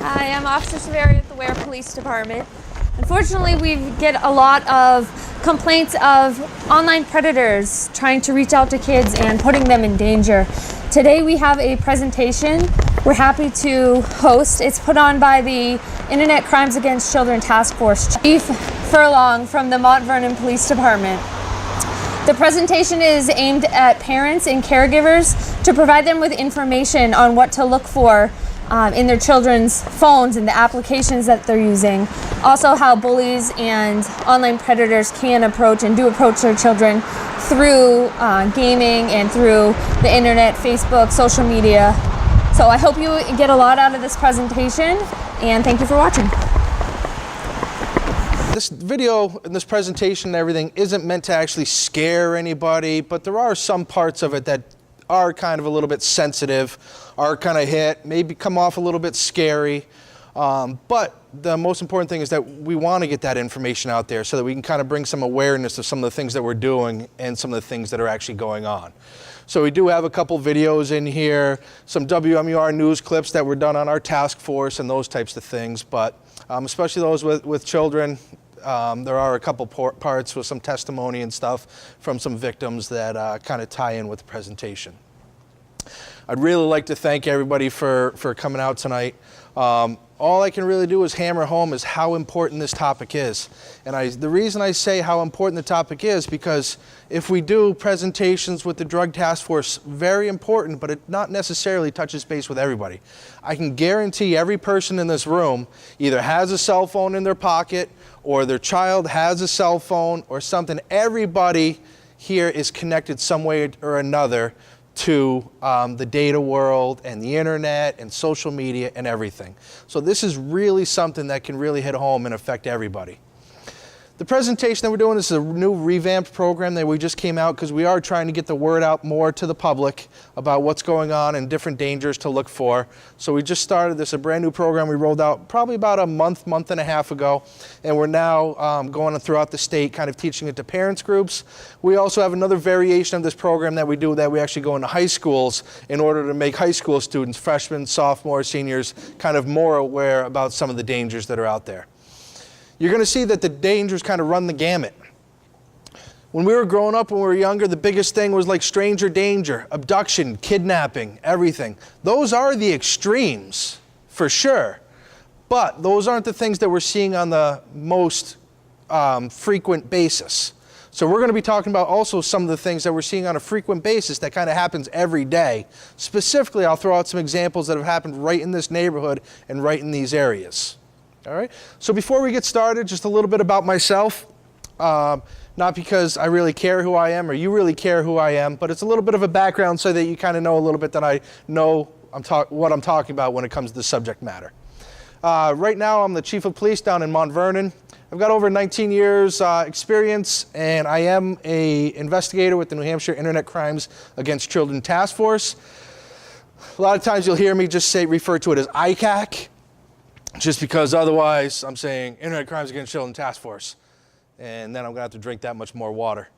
Hi, I'm Officer Weare at the Weare Police Department. Unfortunately, we get a lot of complaints of online predators trying to reach out to kids and putting them in danger. Today we have a presentation we're happy to host. It's put on by the Internet Crimes Against Children Task Force, Chief Furlong from the Mount Vernon Police Department. The presentation is aimed at parents and caregivers to provide them with information on what to look for in their children's phones and the applications that they're using. Also how bullies and online predators can approach and do approach their children through gaming and through the internet, Facebook, social media. So I hope you get a lot out of this presentation, and thank you for watching. This video and this presentation and everything isn't meant to actually scare anybody, but there are some parts of it that are kind of a little bit sensitive, are kind of hit, maybe come off a little bit scary. But the most important thing is that we want to get that information out there so that we can kind of bring some awareness of some of the things that we're doing and some of the things that are actually going on. So we do have a couple videos in here, some WMUR news clips that were done on our task force and those types of things, but especially those with children. There are a couple parts with some testimony and stuff from some victims that kind of tie in with the presentation. I'd really like to thank everybody for coming out tonight. All I can really do is hammer home is how important this topic is. And the reason I say how important the topic is because if we do presentations with the Drug Task Force, very important, but it not necessarily touches base with everybody. I can guarantee every person in this room either has a cell phone in their pocket or their child has a cell phone or something. Everybody here is connected some way or another to the data world and the internet and social media and everything. So this is really something that can really hit home and affect everybody. The presentation that we're doing, this is a new revamped program that we just came out because we are trying to get the word out more to the public about what's going on and different dangers to look for. So we just started this, a brand new program we rolled out probably about a month and a half ago, and we're now going throughout the state kind of teaching it to parents groups. We also have another variation of this program that we do that we actually go into high schools in order to make high school students, freshmen, sophomores, seniors, kind of more aware about some of the dangers that are out there. You're going to see that the dangers kind of run the gamut. When we were growing up, when we were younger, the biggest thing was like stranger danger, abduction, kidnapping, everything. Those are the extremes, for sure. But those aren't the things that we're seeing on the most frequent basis. So we're going to be talking about also some of the things that we're seeing on a frequent basis that kind of happens every day. Specifically, I'll throw out some examples that have happened right in this neighborhood and right in these areas. All right, so before we get started, just a little bit about myself. Not because I really care who I am or you really care who I am, but it's a little bit of a background so that you kind of know a little bit that I know what I'm talking about when it comes to the subject matter. Right now, I'm the Chief of Police down in Mount Vernon. I've got over 19 years experience, and I am an investigator with the New Hampshire Internet Crimes Against Children Task Force. A lot of times you'll hear me just refer to it as ICAC. Just because otherwise I'm saying Internet Crimes Against Children Task Force, and then I'm going to have to drink that much more water.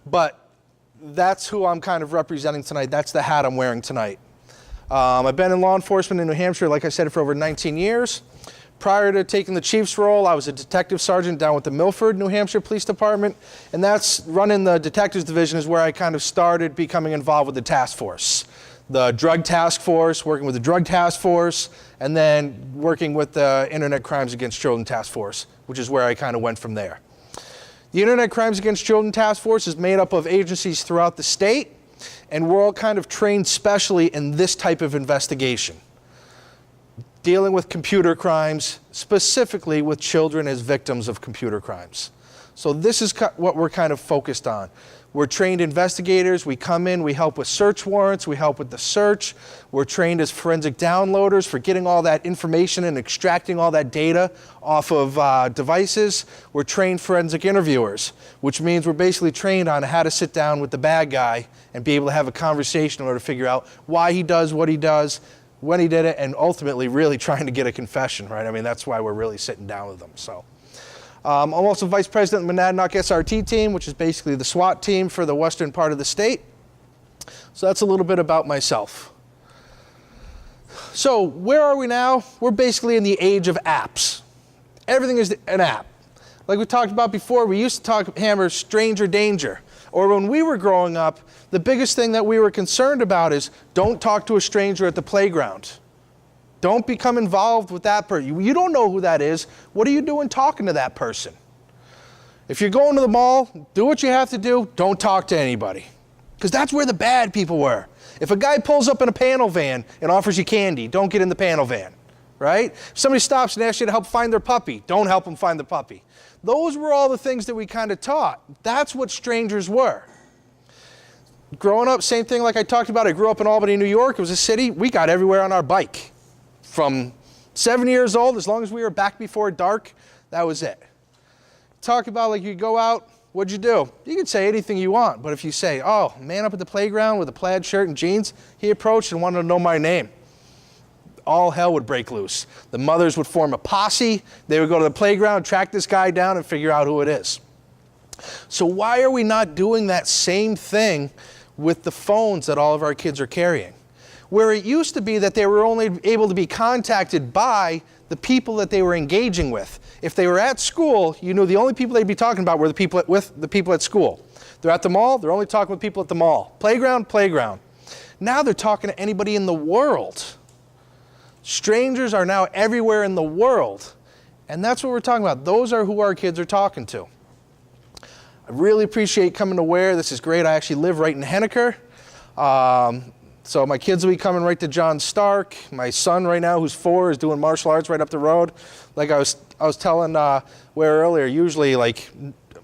But that's who I'm kind of representing tonight. That's the hat I'm wearing tonight. I've been in law enforcement in New Hampshire, like I said, for over 19 years. Prior to taking the chief's role, I was a detective sergeant down with the Milford, New Hampshire Police Department, and that's running the detectives division is where I kind of started becoming involved with the task force. The drug task force, working with the drug task force, and then working with the Internet Crimes Against Children Task Force, which is where I kind of went from there. The Internet Crimes Against Children Task Force is made up of agencies throughout the state, and we're all kind of trained specially in this type of investigation, dealing with computer crimes, specifically with children as victims of computer crimes. So this is what we're kind of focused on. We're trained investigators. We come in, we help with search warrants, we help with the search. We're trained as forensic downloaders for getting all that information and extracting all that data off of devices. We're trained forensic interviewers, which means we're basically trained on how to sit down with the bad guy and be able to have a conversation in order to figure out why he does what he does, when he did it, and ultimately really trying to get a confession, right? I mean, that's why we're really sitting down with them, so. I'm also Vice President of the Monadnock SRT team, which is basically the SWAT team for the western part of the state. So that's a little bit about myself. So where are we now? We're basically in the age of apps. Everything is an app. Like we talked about before, we used to hammer stranger danger. Or when we were growing up, the biggest thing that we were concerned about is don't talk to a stranger at the playground. Don't become involved with that person. You don't know who that is. What are you doing talking to that person? If you're going to the mall, do what you have to do. Don't talk to anybody. Because that's where the bad people were. If a guy pulls up in a panel van and offers you candy, don't get in the panel van, right? If somebody stops and asks you to help find their puppy, don't help them find the puppy. Those were all the things that we kind of taught. That's what strangers were. Growing up, same thing like I talked about. I grew up in Albany, New York. It was a city. We got everywhere on our bike. From 7 years old, as long as we were back before dark, that was it. Talk about like you go out, what'd you do? You can say anything you want, but if you say, oh, man up at the playground with a plaid shirt and jeans, he approached and wanted to know my name. All hell would break loose. The mothers would form a posse. They would go to the playground, track this guy down, and figure out who it is. So why are we not doing that same thing with the phones that all of our kids are carrying? Where it used to be that they were only able to be contacted by the people that they were engaging with. If they were at school, you knew the only people they'd be talking about were the people at school. They're at the mall, they're only talking with people at the mall. Playground, playground. Now they're talking to anybody in the world. Strangers are now everywhere in the world. And that's what we're talking about. Those are who our kids are talking to. I really appreciate coming to Weare. This is great. I actually live right in Henniker. So my kids will be coming right to John Stark. My son right now, who's 4, is doing martial arts right up the road. Like I was telling Weare earlier, usually like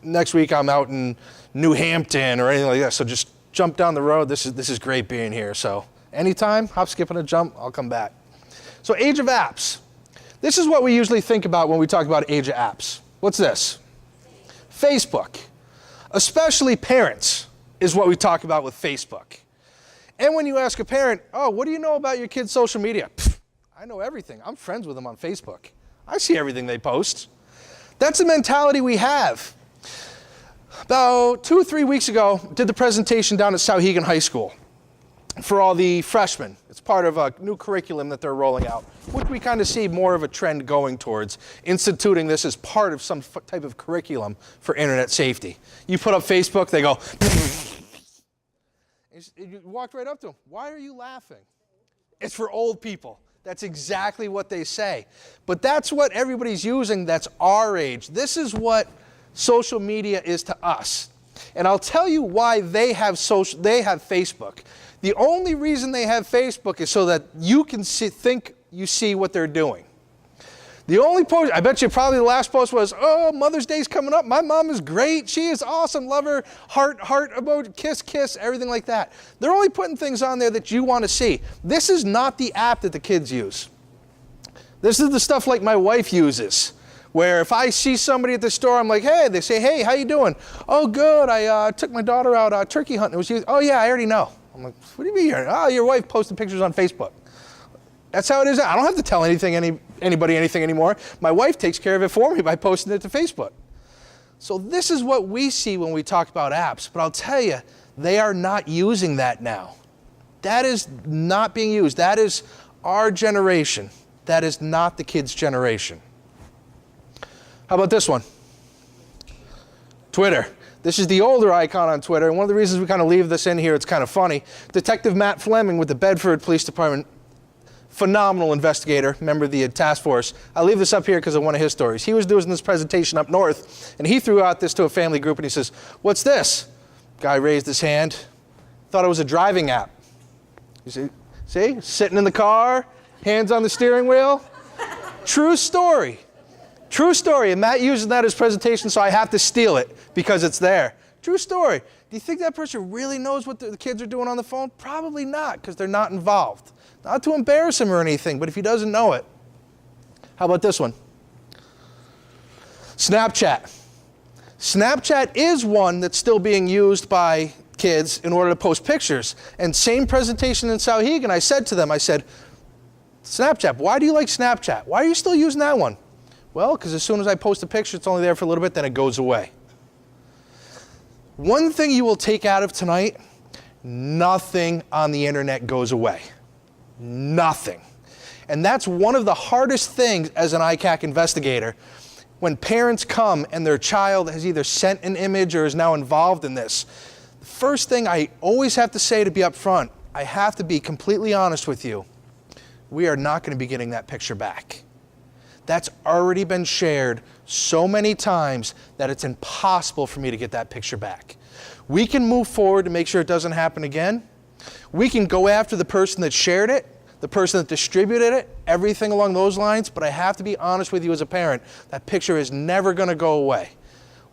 next week I'm out in New Hampton or anything like that. So just jump down the road. This is great being here. So anytime, hop, skip, and a jump, I'll come back. So age of apps. This is what we usually think about when we talk about age of apps. What's this? Facebook. Especially parents is what we talk about with Facebook. And when you ask a parent, oh, what do you know about your kid's social media? Pfft, I know everything. I'm friends with them on Facebook. I see everything they post. That's the mentality we have. About 2 or 3 weeks ago, did the presentation down at Sauhegan High School for all the freshmen. It's part of a new curriculum that they're rolling out, which we kind of see more of a trend going towards, instituting this as part of some type of curriculum for internet safety. You put up Facebook, they go, you walked right up to them. Why are you laughing? It's for old people. That's exactly what they say. But that's what everybody's using that's our age. This is what social media is to us. And I'll tell you why they have Facebook. The only reason they have Facebook is so that you can think you see what they're doing. The only post, I bet you probably the last post was, oh, Mother's Day's coming up. My mom is great. She is awesome. Love her. Heart emoji, kiss, kiss, everything like that. They're only putting things on there that you want to see. This is not the app that the kids use. This is the stuff like my wife uses, where if I see somebody at the store, I'm like, hey, they say, hey, how you doing? Oh, good. I took my daughter out turkey hunting. Oh, yeah, I already know. I'm like, what do you mean? Oh, your wife posted pictures on Facebook. That's how it is. I don't have to tell anybody anything anymore. My wife takes care of it for me by posting it to Facebook. So this is what we see when we talk about apps. But I'll tell you, they are not using that now. That is not being used. That is our generation. That is not the kids' generation. How about this one? Twitter. This is the older icon on Twitter. And one of the reasons we kind of leave this in here, it's kind of funny. Detective Matt Fleming with the Bedford Police Department, phenomenal investigator, member of the task force. I leave this up here because of one of his stories. He was doing this presentation up north, and he threw out this to a family group, and he says, what's this? Guy raised his hand, thought it was a driving app. You see? Sitting in the car, hands on the steering wheel. True story. True story. And Matt uses that as presentation, so I have to steal it because it's there. True story. Do you think that person really knows what the kids are doing on the phone? Probably not, because they're not involved. Not to embarrass him or anything, but if he doesn't know it. How about this one? Snapchat. Snapchat is one that's still being used by kids in order to post pictures. And same presentation in Sauhegan, I said to them, I said, Snapchat, why do you like Snapchat? Why are you still using that one? Well, because as soon as I post a picture, it's only there for a little bit, then it goes away. One thing you will take out of tonight, nothing on the internet goes away. Nothing. And that's one of the hardest things as an ICAC investigator. When parents come and their child has either sent an image or is now involved in this, the first thing I always have to say to be upfront, I have to be completely honest with you. We are not going to be getting that picture back. That's already been shared so many times that it's impossible for me to get that picture back. We can move forward to make sure it doesn't happen again. We can go after the person that shared it, the person that distributed it, everything along those lines, but I have to be honest with you as a parent, that picture is never going to go away.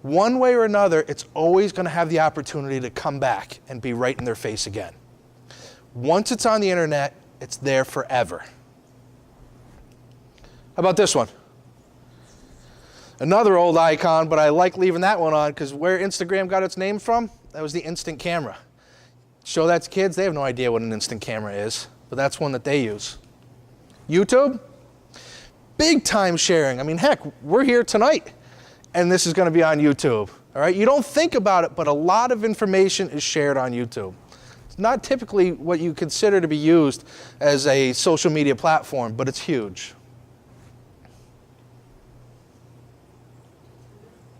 One way or another, it's always going to have the opportunity to come back and be right in their face again. Once it's on the internet, it's there forever. How about this one? Another old icon, but I like leaving that one on because where Instagram got its name from, that was the instant camera. Show that to kids, they have no idea what an instant camera is, but that's one that they use. YouTube, big time sharing. I mean, heck, we're here tonight and this is going to be on YouTube. All right, you don't think about it, but a lot of information is shared on YouTube. It's not typically what you consider to be used as a social media platform, but it's huge.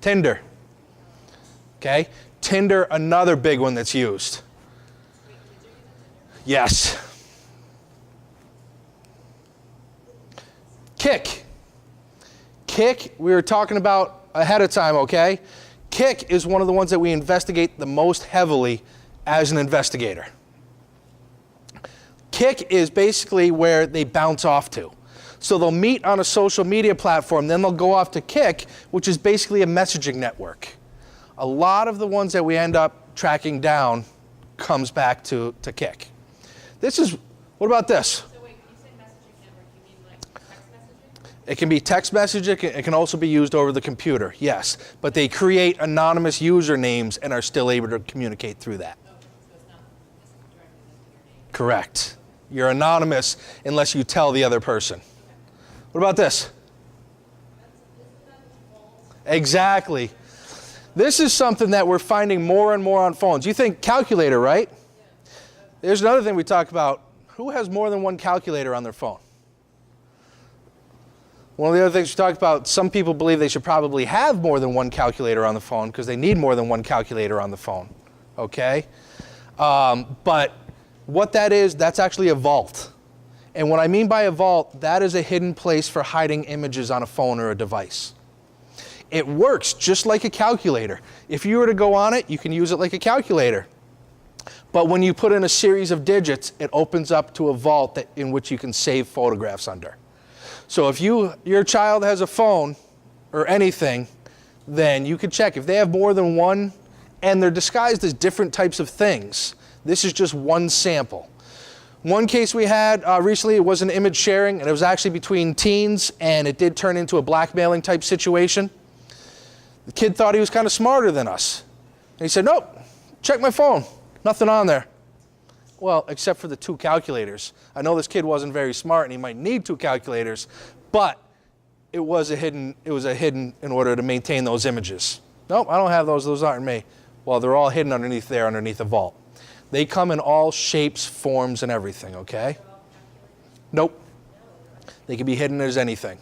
Tinder. Okay, Tinder, another big one that's used. Yes. Kik. Kik, we were talking about ahead of time, okay? Kik is one of the ones that we investigate the most heavily as an investigator. Kik is basically where they bounce off to. So they'll meet on a social media platform, then they'll go off to Kik, which is basically a messaging network. A lot of the ones that we end up tracking down comes back to Kik. This is, what about this? So wait, when you say messaging network, you mean like text messaging? It can be text messaging, it can also be used over the computer, yes. But they create anonymous usernames and are still able to communicate through that. Okay, so it's not directly linked to your name. Correct. You're anonymous unless you tell the other person. What about this? Exactly. This is something that we're finding more and more on phones. You think calculator, right? There's another thing we talk about. Who has more than one calculator on their phone? One of the other things we talked about, some people believe they should probably have more than one calculator on the phone because they need more than one calculator on the phone. Okay? But what that is, that's actually a vault. And what I mean by a vault, that is a hidden place for hiding images on a phone or a device. It works just like a calculator. If you were to go on it, you can use it like a calculator. But when you put in a series of digits, it opens up to a vault in which you can save photographs under. So if your child has a phone or anything, then you could check. If they have more than one and they're disguised as different types of things, this is just one sample. One case we had recently, it was an image sharing, and it was actually between teens, and it did turn into a blackmailing type situation. The kid thought he was kind of smarter than us. And he said, nope, check my phone, nothing on there. Well, except for the 2 calculators. I know this kid wasn't very smart and he might need 2 calculators, but it was a hidden in order to maintain those images. Nope, I don't have those aren't me. Well, they're all hidden underneath there, underneath the vault. They come in all shapes, forms, and everything, okay? Nope. They can be hidden as anything.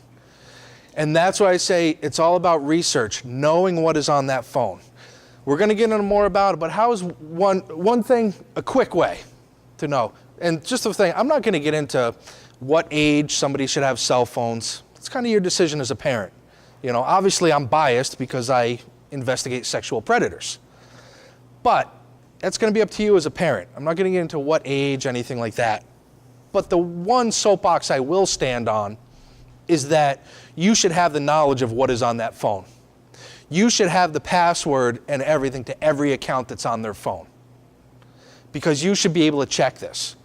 And that's why I say it's all about research, knowing what is on that phone. We're going to get into more about it, but how is one thing, a quick way to know? And just the thing, I'm not going to get into what age somebody should have cell phones. It's kind of your decision as a parent. You know, obviously I'm biased because I investigate sexual predators. But that's going to be up to you as a parent. I'm not going to get into what age, anything like that. But the one soapbox I will stand on is that you should have the knowledge of what is on that phone. You should have the password and everything to every account that's on their phone. Because you should be able to check this.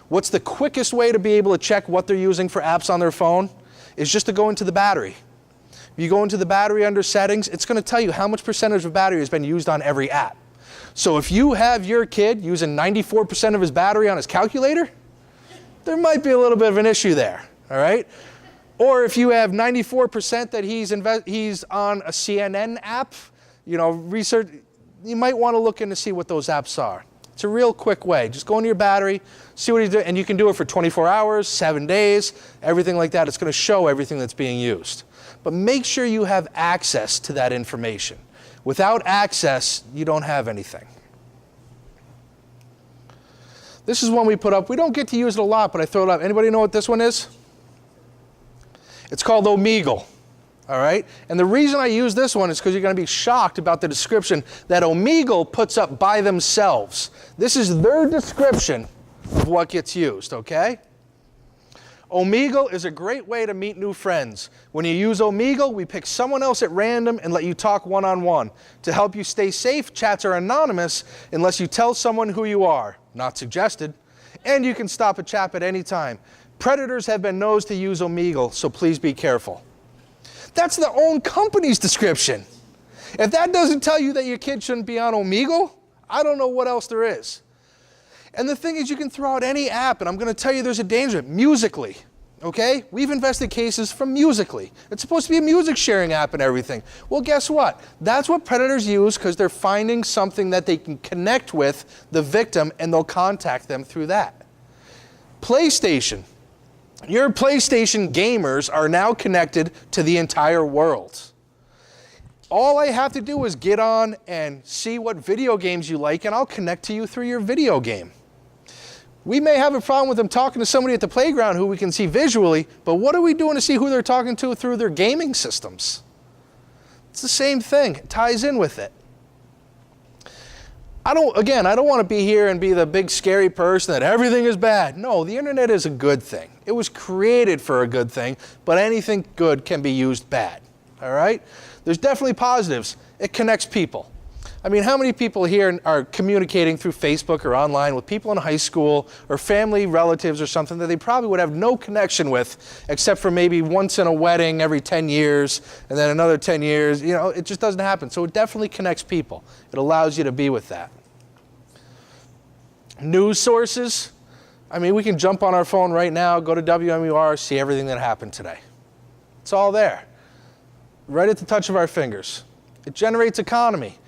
What's the quickest way to be able to check what they're using for apps on their phone? Is just to go into the battery. If you go into the battery under settings, it's going to tell you how much percentage of battery has been used on every app. So if you have your kid using 94% of his battery on his calculator, there might be a little bit of an issue there, all right? Or if you have 94% that he's on a CNN app, you know, research, you might want to look in to see what those apps are. It's a real quick way. Just go into your battery, see what he's doing, and you can do it for 24 hours, 7 days, everything like that. It's going to show everything that's being used. But make sure you have access to that information. Without access, you don't have anything. This is one we put up. We don't get to use it a lot, but I throw it up. Anybody know what this one is? It's called Omegle. All right? And the reason I use this one is because you're going to be shocked about the description that Omegle puts up by themselves. This is their description of what gets used, okay? Omegle is a great way to meet new friends. When you use Omegle, we pick someone else at random and let you talk one-on-one. To help you stay safe, chats are anonymous unless you tell someone who you are. Not suggested. And you can stop a chat at any time. Predators have been known to use Omegle, so please be careful. That's their own company's description. If that doesn't tell you that your kid shouldn't be on Omegle, I don't know what else there is. And the thing is, you can throw out any app, and I'm going to tell you there's a danger. Musical.ly, okay? We've invested cases from Musical.ly. It's supposed to be a music sharing app and everything. Well, guess what? That's what predators use because they're finding something that they can connect with the victim, and they'll contact them through that. PlayStation. Your PlayStation gamers are now connected to the entire world. All I have to do is get on and see what video games you like, and I'll connect to you through your video game. We may have a problem with them talking to somebody at the playground who we can see visually, but what are we doing to see who they're talking to through their gaming systems? It's the same thing. It ties in with it. I don't want to be here and be the big scary person that everything is bad. No, the internet is a good thing. It was created for a good thing, but anything good can be used bad, all right? There's definitely positives. It connects people. I mean, how many people here are communicating through Facebook or online with people in high school or family relatives or something that they probably would have no connection with except for maybe once in a wedding every 10 years and then another 10 years. You know, it just doesn't happen. So it definitely connects people. It allows you to be with that. News sources. I mean, we can jump on our phone right now, go to WMUR, see everything that happened today. It's all there, right at the touch of our fingers. It generates economy.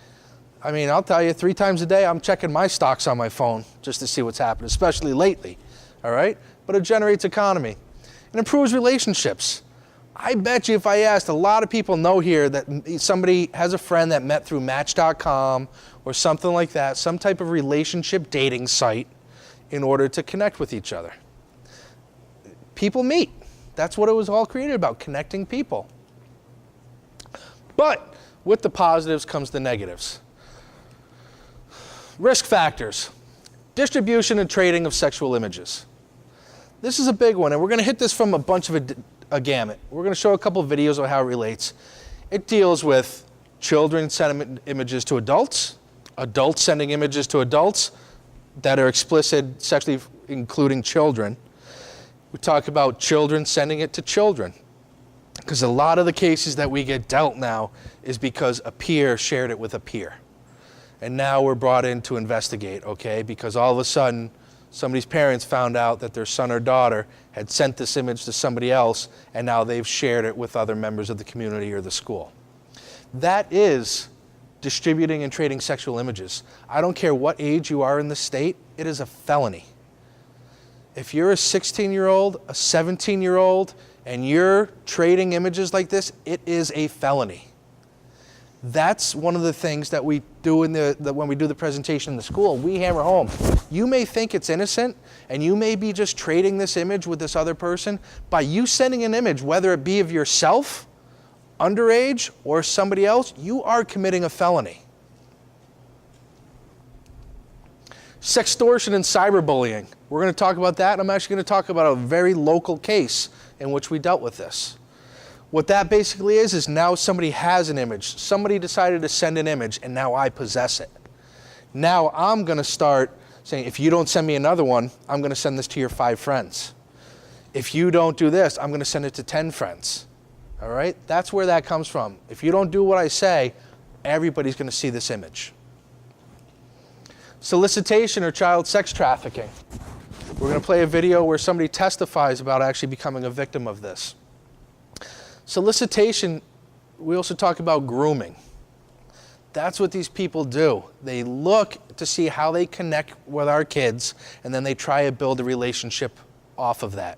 I mean, I'll tell you, 3 times a day, I'm checking my stocks on my phone just to see what's happened, especially lately, all right? But it generates economy. It improves relationships. I bet you if I asked, a lot of people know here that somebody has a friend that met through Match.com or something like that, some type of relationship dating site in order to connect with each other. People meet. That's what it was all created about, connecting people. But with the positives comes the negatives. Risk factors. Distribution and trading of sexual images. This is a big one, and we're going to hit this from a bunch of a gamut. We're going to show a couple of videos of how it relates. It deals with children sending images to adults, adults sending images to adults that are explicit, sexually including children. We talk about children sending it to children, because a lot of the cases that we get dealt now is because a peer shared it with a peer. And now we're brought in to investigate, okay? Because all of a sudden, somebody's parents found out that their son or daughter had sent this image to somebody else, and now they've shared it with other members of the community or the school. That is distributing and trading sexual images. I don't care what age you are in the state, it is a felony. If you're a 16-year-old, a 17-year-old, and you're trading images like this, it is a felony. That's one of the things that we do when we do the presentation in the school. We hammer home. You may think it's innocent, and you may be just trading this image with this other person. By you sending an image, whether it be of yourself, underage, or somebody else, you are committing a felony. Sextortion and cyberbullying. We're going to talk about that, and I'm actually going to talk about a very local case in which we dealt with this. What that basically is now somebody has an image. Somebody decided to send an image, and now I possess it. Now I'm going to start saying, if you don't send me another one, I'm going to send this to your 5 friends. If you don't do this, I'm going to send it to 10 friends. All right? That's where that comes from. If you don't do what I say, everybody's going to see this image. Solicitation or child sex trafficking. We're going to play a video where somebody testifies about actually becoming a victim of this. Solicitation, we also talk about grooming. That's what these people do. They look to see how they connect with our kids, and then they try to build a relationship off of that.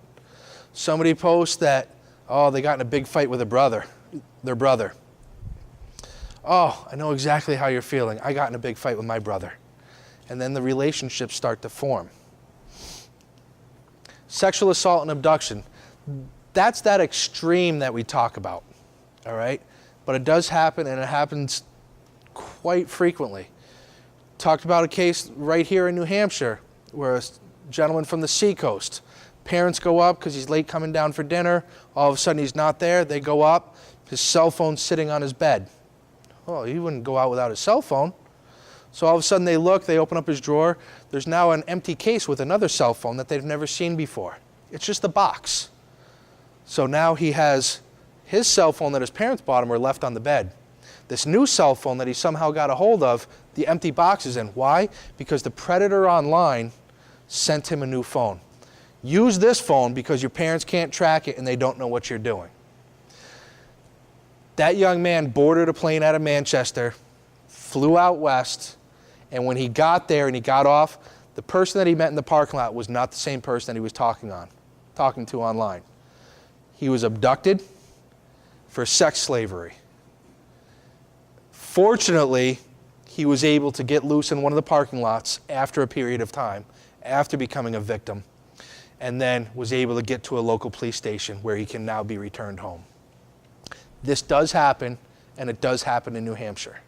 Somebody posts that, oh, they got in a big fight with their brother. Oh, I know exactly how you're feeling. I got in a big fight with my brother. And then the relationships start to form. Sexual assault and abduction, that's that extreme that we talk about, all right? But it does happen, and it happens quite frequently. Talked about a case right here in New Hampshire where a gentleman from the seacoast, parents go up because he's late coming down for dinner. All of a sudden he's not there. They go up. His cell phone's sitting on his bed. Oh, he wouldn't go out without his cell phone. So all of a sudden they look, they open up his drawer. There's now an empty case with another cell phone that they've never seen before. It's just a box. So now he has his cell phone that his parents bought him or left on the bed. This new cell phone that he somehow got a hold of, the empty box is in. Why? Because the predator online sent him a new phone. Use this phone because your parents can't track it and they don't know what you're doing. That young man boarded a plane out of Manchester, flew out west, and when he got there and he got off, the person that he met in the parking lot was not the same person that he was talking to online. He was abducted for sex slavery. Fortunately, he was able to get loose in one of the parking lots after a period of time, after becoming a victim, and then was able to get to a local police station where he can now be returned home. This does happen, and it does happen in New Hampshire.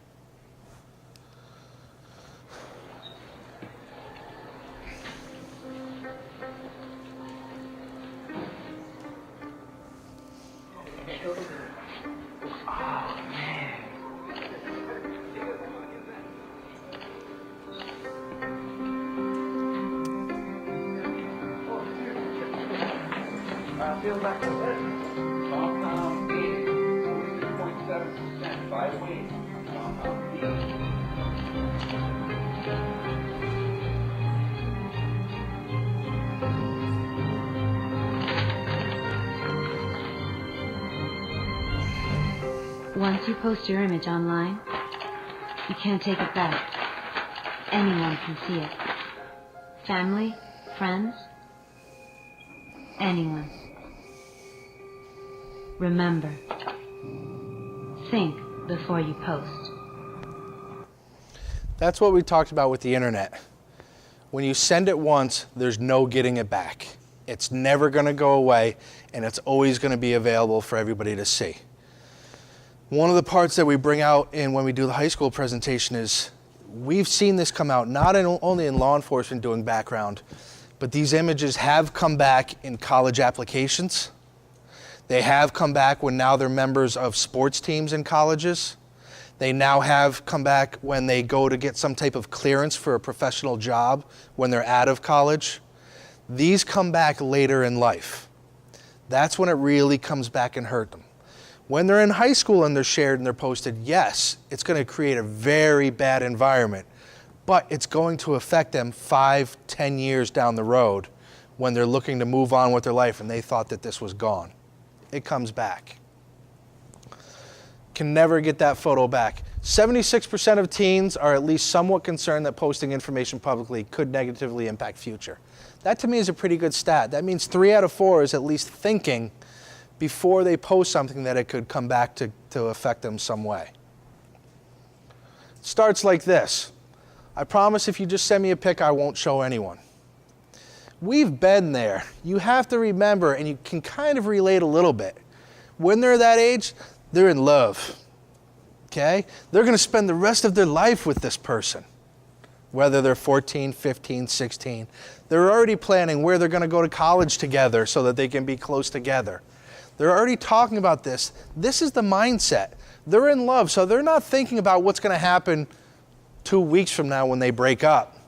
Feel back a bit. Compound B, 42.7% by weight. Compound B. Once you post your image online, you can't take it back. Anyone can see it. Family, friends, anyone. Remember, think before you post. That's what we talked about with the internet. When you send it once, there's no getting it back. It's never going to go away, and it's always going to be available for everybody to see. One of the parts that we bring out in when we do the high school presentation is we've seen this come out not only in law enforcement doing background, but these images have come back in college applications. They have come back when now they're members of sports teams in colleges. They now have come back when they go to get some type of clearance for a professional job when they're out of college. These come back later in life. That's when it really comes back and hurt them. When they're in high school and they're shared and they're posted, yes, it's going to create a very bad environment, but it's going to affect them 5, 10 years down the road when they're looking to move on with their life and they thought that this was gone. It comes back. Can never get that photo back. 76% of teens are at least somewhat concerned that posting information publicly could negatively impact future. That to me is a pretty good stat. That means 3 out of 4 is at least thinking before they post something that it could come back to affect them some way. It starts like this. I promise if you just send me a pic, I won't show anyone. We've been there. You have to remember, and you can kind of relate a little bit. When they're that age, they're in love, okay? They're going to spend the rest of their life with this person, whether they're 14, 15, 16. They're already planning where they're going to go to college together so that they can be close together. They're already talking about this. This is the mindset. They're in love, so they're not thinking about what's going to happen 2 weeks from now when they break up.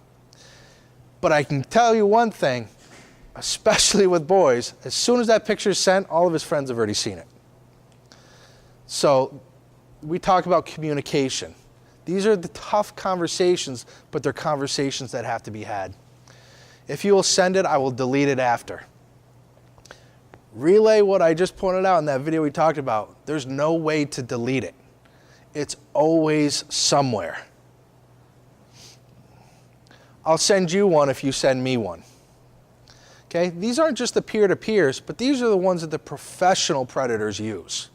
But I can tell you one thing, especially with boys, as soon as that picture is sent, all of his friends have already seen it. So we talk about communication. These are the tough conversations, but they're conversations that have to be had. If you will send it, I will delete it after. Relay what I just pointed out in that video we talked about. There's no way to delete it. It's always somewhere. I'll send you one if you send me one. Okay? These aren't just the peer-to-peers, but these are the ones that the professional predators use.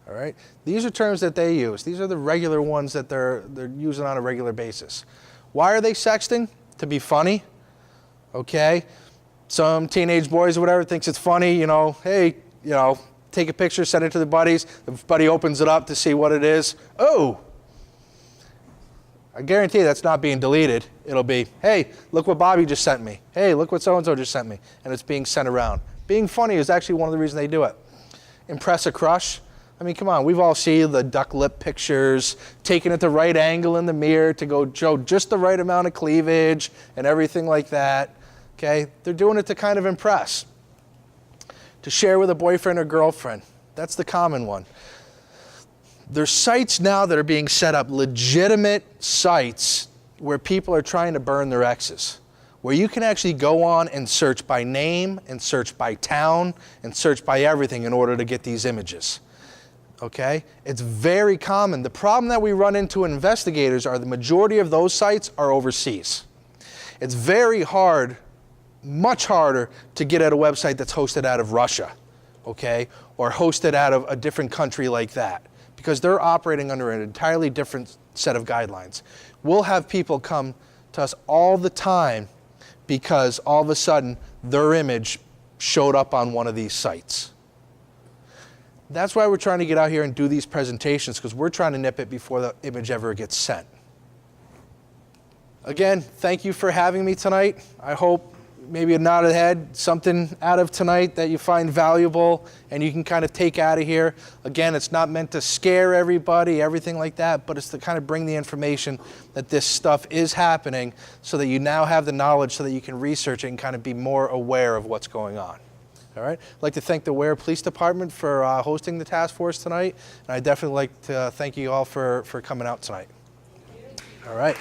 All right? These are terms that they use. These are the regular ones that they're using on a regular basis. Why are they sexting? To be funny. Okay? Some teenage boys or whatever thinks it's funny, you know, hey, you know, take a picture, send it to the buddies. The buddy opens it up to see what it is. Oh! I guarantee that's not being deleted. It'll be, hey, look what Bobby just sent me. Hey, look what so-and-so just sent me. And it's being sent around. Being funny is actually one of the reasons they do it. Impress a crush. I mean, come on, we've all seen the duck lip pictures, taken at the right angle in the mirror to go show just the right amount of cleavage and everything like that. Okay? They're doing it to kind of impress. To share with a boyfriend or girlfriend. That's the common one. There's sites now that are being set up, legitimate sites where people are trying to burn their exes, where you can actually go on and search by name and search by town and search by everything in order to get these images. Okay? It's very common. The problem that we run into investigators are the majority of those sites are overseas. It's very hard, much harder to get at a website that's hosted out of Russia, okay, or hosted out of a different country like that, because they're operating under an entirely different set of guidelines. We'll have people come to us all the time because all of a sudden their image showed up on one of these sites. That's why we're trying to get out here and do these presentations, because we're trying to nip it before the image ever gets sent. Again, thank you for having me tonight. I hope maybe a nod of the head, something out of tonight that you find valuable and you can kind of take out of here. Again, it's not meant to scare everybody, everything like that, but it's to kind of bring the information that this stuff is happening so that you now have the knowledge so that you can research it and kind of be more aware of what's going on. All right. I'd like to thank the Weare Police Department for hosting the task force tonight, and I'd definitely like to thank you all for coming out tonight. All right.